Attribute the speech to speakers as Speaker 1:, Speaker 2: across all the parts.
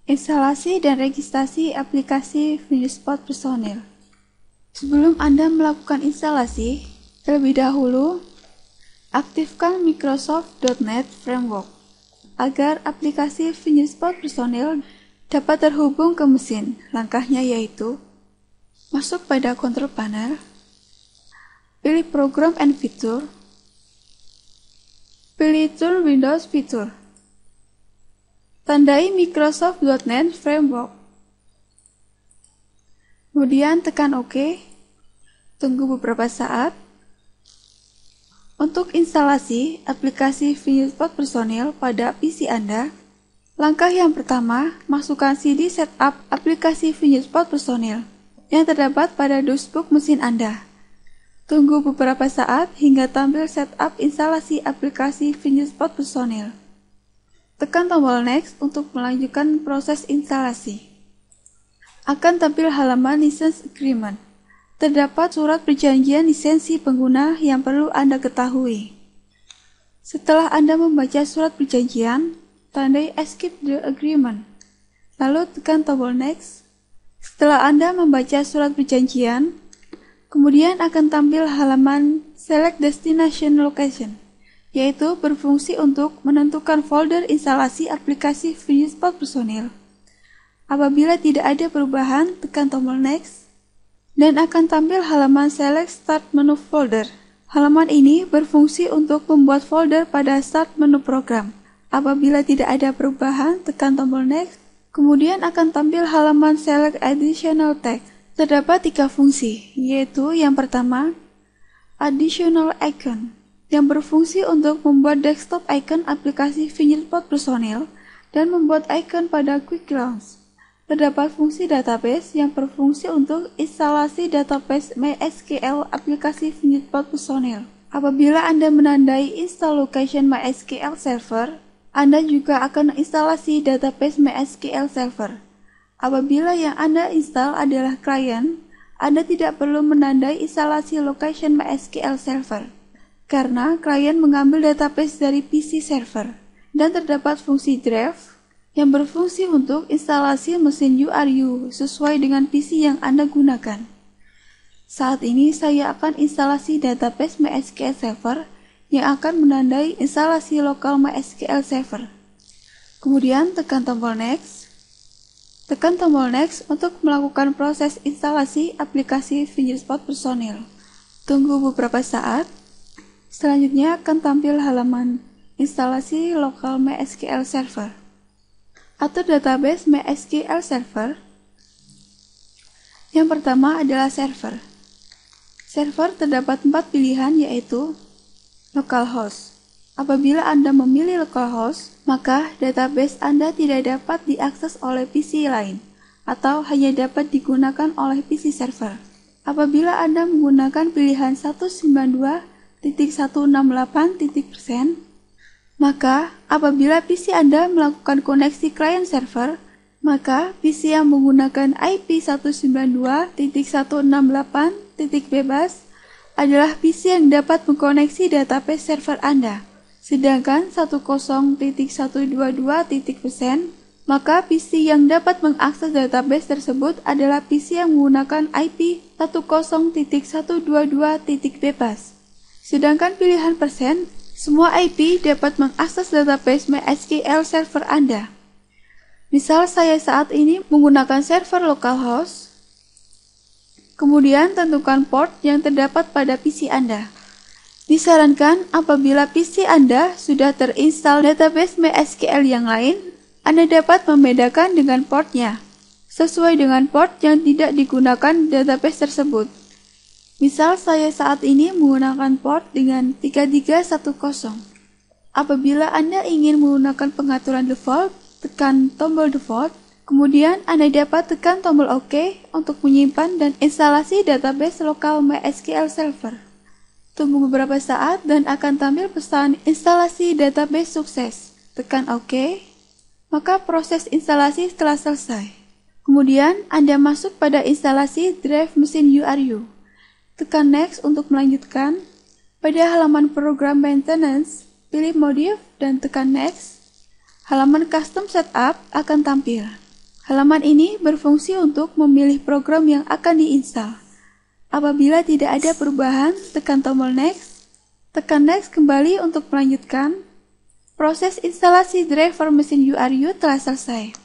Speaker 1: Instalasi dan registrasi aplikasi VinUsePod Personil. Sebelum Anda melakukan instalasi, terlebih dahulu, aktifkan Microsoft.NET Framework agar aplikasi VinUsePod Personil dapat terhubung ke mesin. Langkahnya yaitu, masuk pada Control Panel, pilih Program and Feature, pilih Turn Windows Feature. Tandai Microsoft.NET Framework. Kemudian tekan OK. Tunggu beberapa saat. Untuk instalasi aplikasi VinUsePod Personil pada PC Anda, langkah yang pertama, masukkan CD setup aplikasi VinUsePod Personil yang terdapat pada dashboard mesin Anda. Tunggu beberapa saat hingga tampil setup instalasi aplikasi VinUsePod Personil. Tekan tombol Next untuk melanjutkan proses instalasi. Akan tampil halaman License Agreement. Terdapat surat perjanjian lisensi pengguna yang perlu Anda ketahui. Setelah Anda membaca surat perjanjian, tandai Escape the Agreement. Lalu tekan tombol Next. Setelah Anda membaca surat perjanjian, kemudian akan tampil halaman Select Destination Location, yaitu berfungsi untuk menentukan folder instalasi aplikasi VinUsePod Personil. Apabila tidak ada perubahan, tekan tombol Next, dan akan tampil halaman Select Start Menu Folder. Halaman ini berfungsi untuk membuat folder pada Start Menu Program. Apabila tidak ada perubahan, tekan tombol Next, kemudian akan tampil halaman Select Additional Text. Terdapat 3 fungsi, yaitu yang pertama, Additional Icon, yang berfungsi untuk membuat desktop icon aplikasi VinUsePod Personil dan membuat icon pada Quick Launch. Terdapat fungsi database yang berfungsi untuk instalasi database MySQL aplikasi VinUsePod Personil. Apabila Anda menandai install location MySQL Server, Anda juga akan instalasi database MySQL Server. Apabila yang Anda install adalah klien, Anda tidak perlu menandai instalasi location MySQL Server, karena klien mengambil database dari PC server, dan terdapat fungsi drive yang berfungsi untuk instalasi mesin URU sesuai dengan PC yang Anda gunakan. Saat ini saya akan instalasi database MySQL Server yang akan menandai instalasi lokal MySQL Server. Kemudian tekan tombol Next. Tekan tombol Next untuk melakukan proses instalasi aplikasi VinUsePod Personil. Tunggu beberapa saat. Selanjutnya akan tampil halaman instalasi lokal MySQL Server atau database MySQL Server. Yang pertama adalah server. Server terdapat 4 pilihan, yaitu localhost. Apabila Anda memilih localhost, maka database Anda tidak dapat diakses oleh PC lain atau hanya dapat digunakan oleh PC server. Apabila Anda menggunakan pilihan 192.168%, maka apabila PC Anda melakukan koneksi klien server, maka PC yang menggunakan IP 192.168 bebas adalah PC yang dapat mengkoneksi database server Anda. Sedangkan 10.122%, maka PC yang dapat mengakses database tersebut adalah PC yang menggunakan IP 10.122 bebas. Sedangkan pilihan persen, semua IP dapat mengakses database MySQL Server Anda. Misal saya saat ini menggunakan server localhost, kemudian tentukan port yang terdapat pada PC Anda. Disarankan apabila PC Anda sudah terinstall database MySQL yang lain, Anda dapat membedakan dengan portnya, sesuai dengan port yang tidak digunakan database tersebut. Misal saya saat ini menggunakan port dengan 3310. Apabila Anda ingin menggunakan pengaturan default, tekan tombol default, kemudian Anda dapat tekan tombol OK untuk menyimpan dan instalasi database lokal MySQL Server. Tunggu beberapa saat dan akan tampil pesan instalasi database sukses. Tekan OK, maka proses instalasi telah selesai. Kemudian Anda masuk pada instalasi drive mesin URU. Tekan Next untuk melanjutkan. Pada halaman program maintenance, pilih Modif dan tekan Next. Halaman Custom Setup akan tampil. Halaman ini berfungsi untuk memilih program yang akan diinstal. Apabila tidak ada perubahan, tekan tombol Next. Tekan Next kembali untuk melanjutkan. Proses instalasi driver mesin URU telah selesai.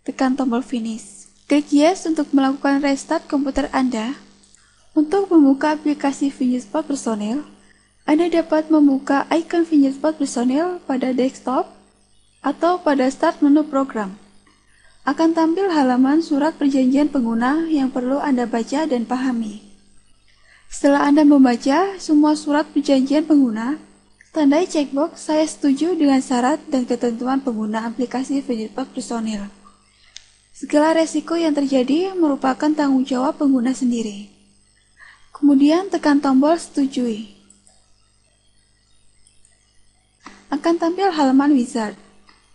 Speaker 1: Tekan tombol Finish. Klik Yes untuk melakukan restart komputer Anda. Untuk membuka aplikasi ViewSpot Personel, Anda dapat membuka icon ViewSpot Personel pada desktop atau pada Start menu program. Akan tampil halaman surat perjanjian pengguna yang perlu Anda baca dan pahami. Setelah Anda membaca semua surat perjanjian pengguna, tandai checkbox "Saya setuju dengan syarat dan ketentuan pengguna aplikasi ViewSpot Personel". Segala resiko yang terjadi merupakan tanggung jawab pengguna sendiri. Kemudian tekan tombol "Setujui". Akan tampil halaman wizard.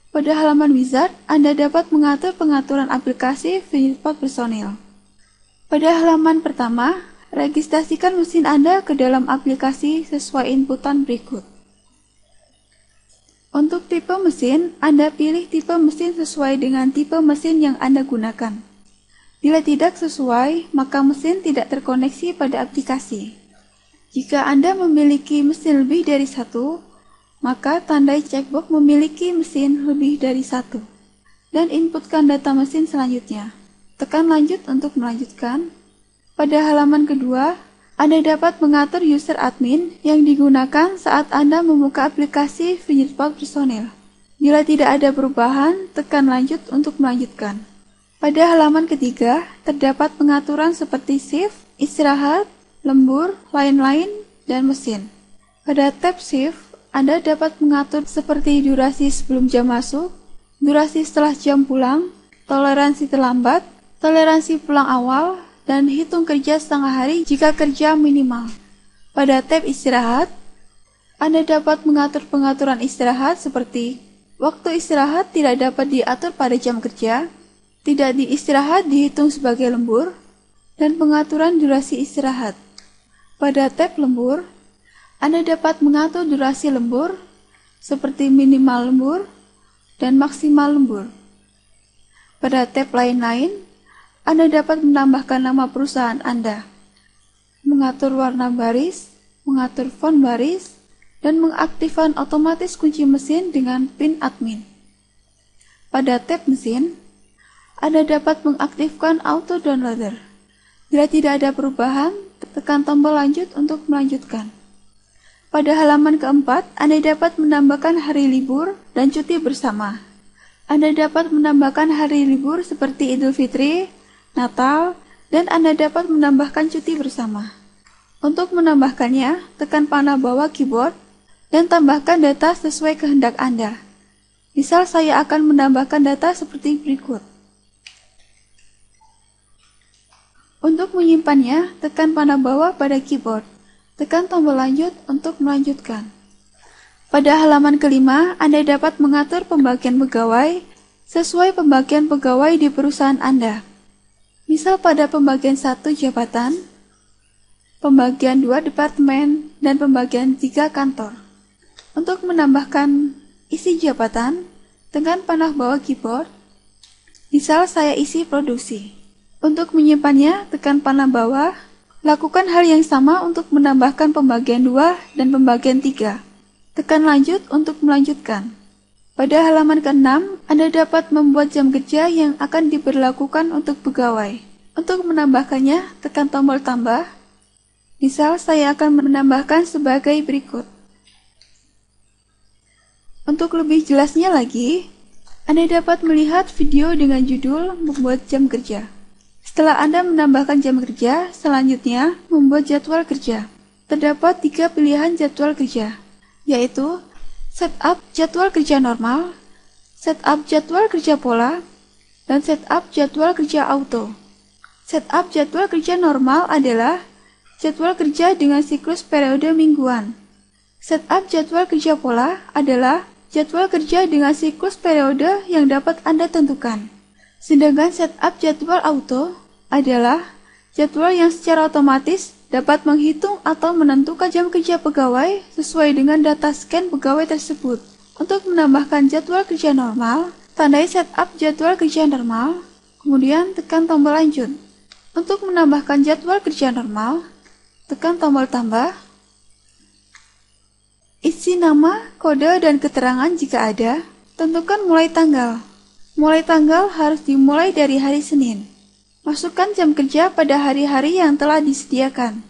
Speaker 1: Pada halaman wizard, Anda dapat mengatur pengaturan aplikasi ViewSpot Personel. Pada halaman pertama, registrasikan mesin Anda ke dalam aplikasi sesuai inputan berikut. Untuk tipe mesin, Anda pilih tipe mesin sesuai dengan tipe mesin yang Anda gunakan. Bila tidak sesuai, maka mesin tidak terkoneksi pada aplikasi. Jika Anda memiliki mesin lebih dari satu, maka tandai checkbox "Memiliki mesin lebih dari satu" dan inputkan data mesin selanjutnya. Tekan Lanjut untuk melanjutkan. Pada halaman kedua, Anda dapat mengatur user admin yang digunakan saat Anda membuka aplikasi ViewSpot Personel. Bila tidak ada perubahan, tekan Lanjut untuk melanjutkan. Pada halaman ketiga, terdapat pengaturan seperti shift, istirahat, lembur, lain-lain, dan mesin. Pada tab shift, Anda dapat mengatur seperti durasi sebelum jam masuk, durasi setelah jam pulang, toleransi terlambat, toleransi pulang awal, dan hitung kerja setengah hari jika kerja minimal. Pada tab istirahat, Anda dapat mengatur pengaturan istirahat seperti waktu istirahat tidak dapat diatur pada jam kerja, tidak diistirahat dihitung sebagai lembur, dan pengaturan durasi istirahat. Pada tab lembur, Anda dapat mengatur durasi lembur seperti minimal lembur dan maksimal lembur. Pada tab lain-lain, Anda dapat menambahkan nama perusahaan Anda, mengatur warna baris, mengatur font baris, dan mengaktifkan otomatis kunci mesin dengan PIN admin. Pada tab mesin, Anda dapat mengaktifkan auto downloader. Bila tidak ada perubahan, tekan tombol Lanjut untuk melanjutkan. Pada halaman keempat, Anda dapat menambahkan hari libur dan cuti bersama. Anda dapat menambahkan hari libur seperti Idul Fitri, Natal, dan Anda dapat menambahkan cuti bersama. Untuk menambahkannya, tekan panah bawah keyboard dan tambahkan data sesuai kehendak Anda. Misal saya akan menambahkan data seperti berikut. Untuk menyimpannya, tekan panah bawah pada keyboard. Tekan tombol Lanjut untuk melanjutkan. Pada halaman kelima, Anda dapat mengatur pembagian pegawai sesuai pembagian pegawai di perusahaan Anda. Misal pada pembagian 1 jabatan, pembagian 2 departemen, dan pembagian 3 kantor. Untuk menambahkan isi jabatan, tekan panah bawah keyboard. Misal saya isi produksi. Untuk menyimpannya, tekan panah bawah. Lakukan hal yang sama untuk menambahkan pembagian 2 dan pembagian 3. Tekan Lanjut untuk melanjutkan. Pada halaman ke-6, Anda dapat membuat jam kerja yang akan diberlakukan untuk pegawai. Untuk menambahkannya, tekan tombol tambah. Misal, saya akan menambahkan sebagai berikut. Untuk lebih jelasnya lagi, Anda dapat melihat video dengan judul Membuat Jam Kerja. Setelah Anda menambahkan jam kerja, selanjutnya membuat jadwal kerja. Terdapat 3 pilihan jadwal kerja, yaitu setup jadwal kerja normal, setup jadwal kerja pola, dan setup jadwal kerja auto. Setup jadwal kerja normal adalah jadwal kerja dengan siklus periode mingguan. Setup jadwal kerja pola adalah jadwal kerja dengan siklus periode yang dapat Anda tentukan. Sedangkan setup jadwal auto adalah jadwal yang secara otomatis dapat menghitung atau menentukan jam kerja pegawai sesuai dengan data scan pegawai tersebut. Untuk menambahkan jadwal kerja normal, tandai setup jadwal kerja normal, Kemudian tekan tombol lanjut. Untuk menambahkan jadwal kerja normal, tekan tombol tambah. Isi nama, kode, dan keterangan jika ada. Tentukan mulai tanggal. Mulai tanggal harus dimulai dari hari Senin. Masukkan jam kerja pada hari-hari yang telah disediakan.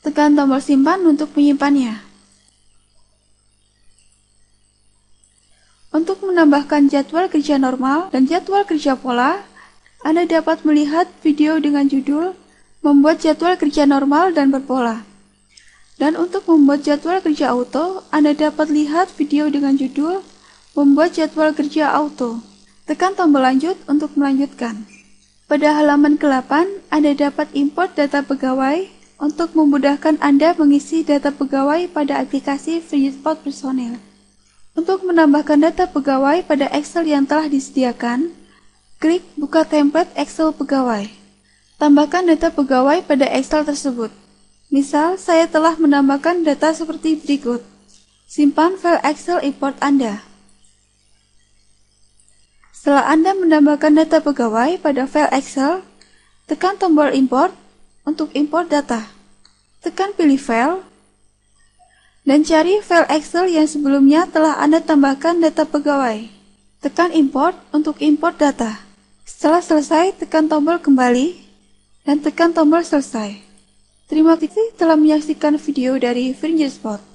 Speaker 1: Tekan tombol simpan untuk menyimpannya. Untuk menambahkan jadwal kerja normal dan jadwal kerja pola, Anda dapat melihat video dengan judul Membuat Jadwal Kerja Normal dan Berpola. Dan untuk membuat jadwal kerja auto, Anda dapat lihat video dengan judul Membuat Jadwal Kerja Auto. Tekan tombol lanjut untuk melanjutkan. Pada halaman ke-8, Anda dapat import data pegawai untuk memudahkan Anda mengisi data pegawai pada aplikasi ViewSpot Personil. Untuk menambahkan data pegawai pada Excel yang telah disediakan, klik Buka template Excel pegawai. Tambahkan data pegawai pada Excel tersebut. Misal, saya telah menambahkan data seperti berikut. Simpan file Excel import Anda. Setelah Anda menambahkan data pegawai pada file Excel, tekan tombol Import untuk import data. Tekan pilih file, dan cari file Excel yang sebelumnya telah Anda tambahkan data pegawai. Tekan Import untuk import data. Setelah selesai, tekan tombol Kembali, dan tekan tombol Selesai. Terima kasih telah menyaksikan video dari ViewSpot.